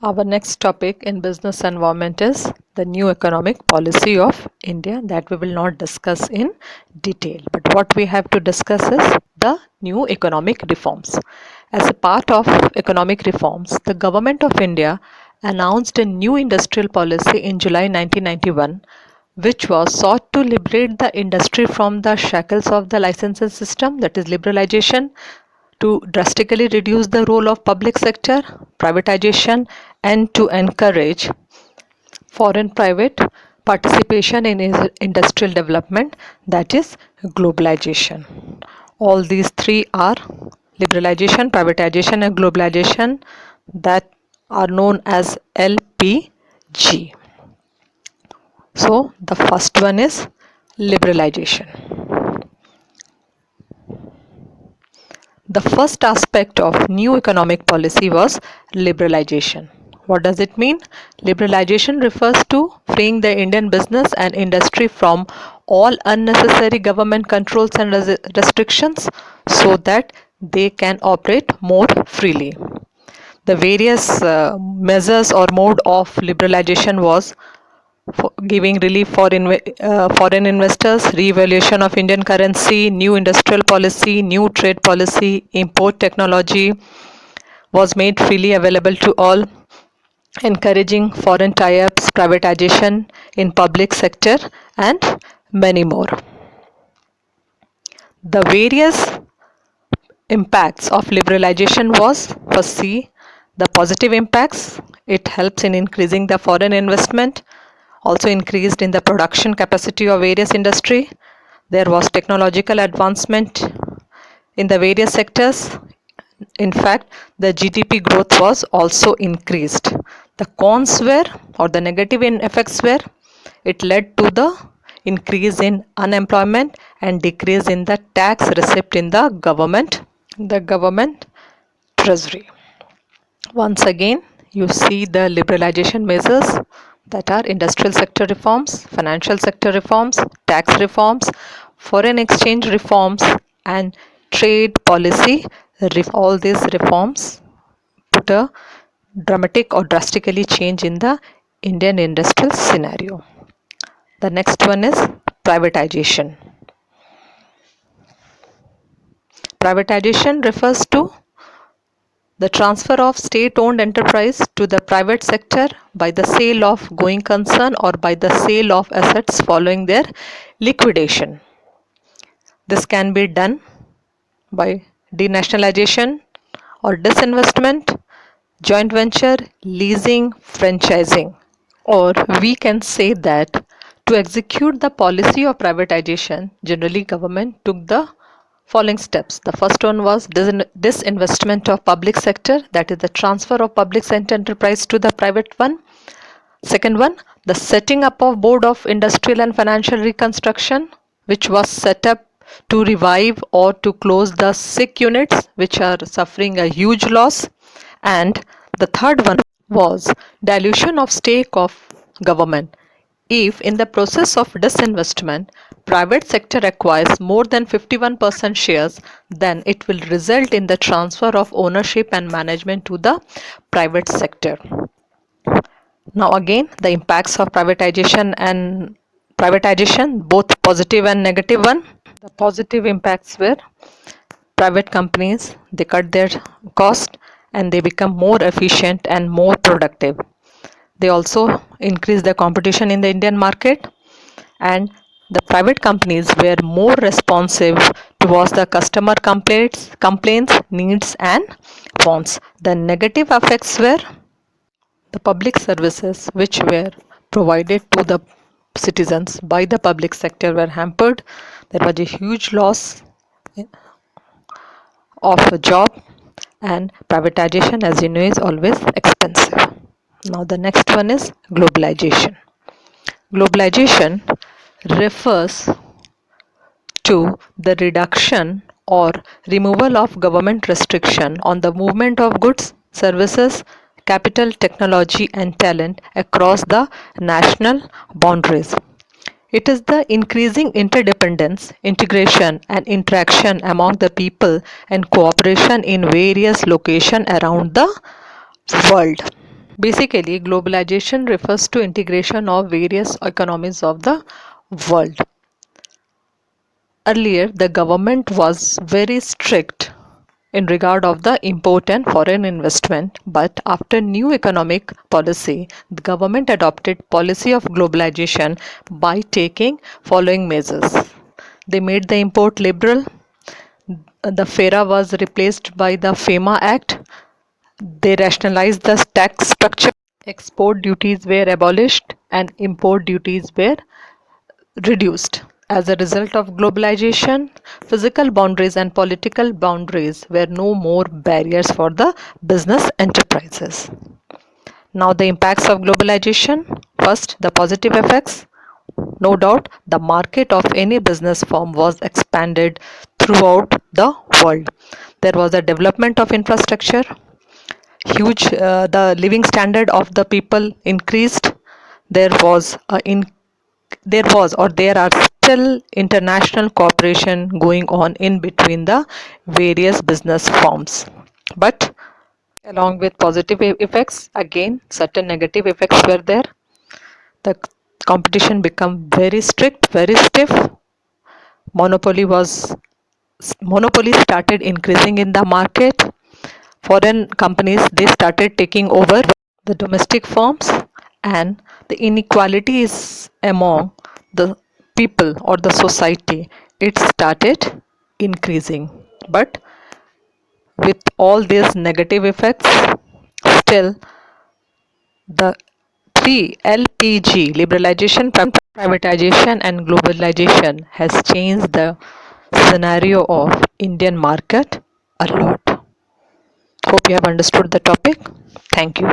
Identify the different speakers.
Speaker 1: Our next topic in business environment is the new economic policy of India that we will not discuss in detail. But what we have to discuss is the new economic reforms. As a part of economic reforms, the government of India announced a new industrial policy in July 1991 which was sought to liberate the industry from the shackles of the licensing system, that is liberalization, to drastically reduce the role of public sector privatization and to encourage foreign private participation in industrial development, that is globalization. All these three are liberalization, privatization and globalization, that are known as LPG. So the first one is liberalization. The first aspect of new economic policy was liberalization. What does it mean? Liberalization refers to freeing the Indian business and industry from all unnecessary government controls and restrictions so that they can operate more freely. The various measures or mode of liberalization was giving relief for foreign investors, re-evaluation of Indian currency, new industrial policy, new trade policy, import technology was made freely available to all, encouraging foreign tie-ups, privatization in public sector, and many more. The various impacts of liberalization was, first, see the positive impacts. It helps in increasing the foreign investment, also increased in the production capacity of various industry. There was technological advancement in the various sectors. In fact, the GDP growth was also increased. The cons were, or the negative effects were, it led to the increase in unemployment and decrease in the tax receipt in the government treasury. Once again, you see the liberalization measures, that are industrial sector reforms, financial sector reforms, tax reforms, foreign exchange reforms, and trade policy. All these reforms put a dramatic or drastically change in the Indian industrial scenario. The next one is privatization. Privatization refers to the transfer of state-owned enterprise to the private sector by the sale of going concern or by the sale of assets following their liquidation. This can be done by denationalization or disinvestment, joint venture, leasing, franchising. Or we can say that to execute the policy of privatization, generally government took the following steps. The first one was disinvestment of public sector, that is the transfer of public sector enterprise to the private one. Second one, the setting up of Board of Industrial and Financial Reconstruction, which was set up to revive or to close the sick units which are suffering a huge loss. And the third one was dilution of stake of government. If in the process of disinvestment, private sector acquires more than 51% shares, then it will result in the transfer of ownership and management to the private sector. Now again, the impacts of privatization, both positive and negative one. The positive impacts were private companies, they cut their cost and they become more efficient and more productive. They also increase the competition in the Indian market, and the private companies were more responsive towards the customer complaints, needs and wants. The negative effects were the public services which were provided to the citizens by the public sector were hampered. There was a huge loss of a job, and privatization, as you know, is always expensive. Now the next one is globalization. Globalization refers to the reduction or removal of government restriction on the movement of goods, services, capital, technology and talent across the national boundaries. It is the increasing interdependence, integration and interaction among the people and cooperation in various locations around the world. Basically, globalization refers to integration of various economies of the world. Earlier, the government was very strict in regard of the import and foreign investment, but after new economic policy, the government adopted policy of globalization by taking following measures. They made the import liberal. The FERA was replaced by the FEMA Act. They rationalized the tax structure. Export duties were abolished and import duties were reduced. As a result of globalization, physical boundaries and political boundaries were no more barriers for the business enterprises. Now, the impacts of globalization. First, the positive effects. No doubt, the market of any business firm was expanded throughout the world. There was a development of infrastructure, huge, the living standard of the people increased. There was a in there was or there are still international cooperation going on in between the various business firms, but along with positive effects, again certain negative effects were there. The competition became very strict, very stiff. Monopoly was monopoly started increasing in the market. Foreign companies, they started taking over the domestic firms, and the inequalities among the people or the society, it started increasing. But with all these negative effects, still the three LPG, liberalization, privatization and globalization, has changed the scenario of Indian market a lot. Hope you have understood the topic. Thank you.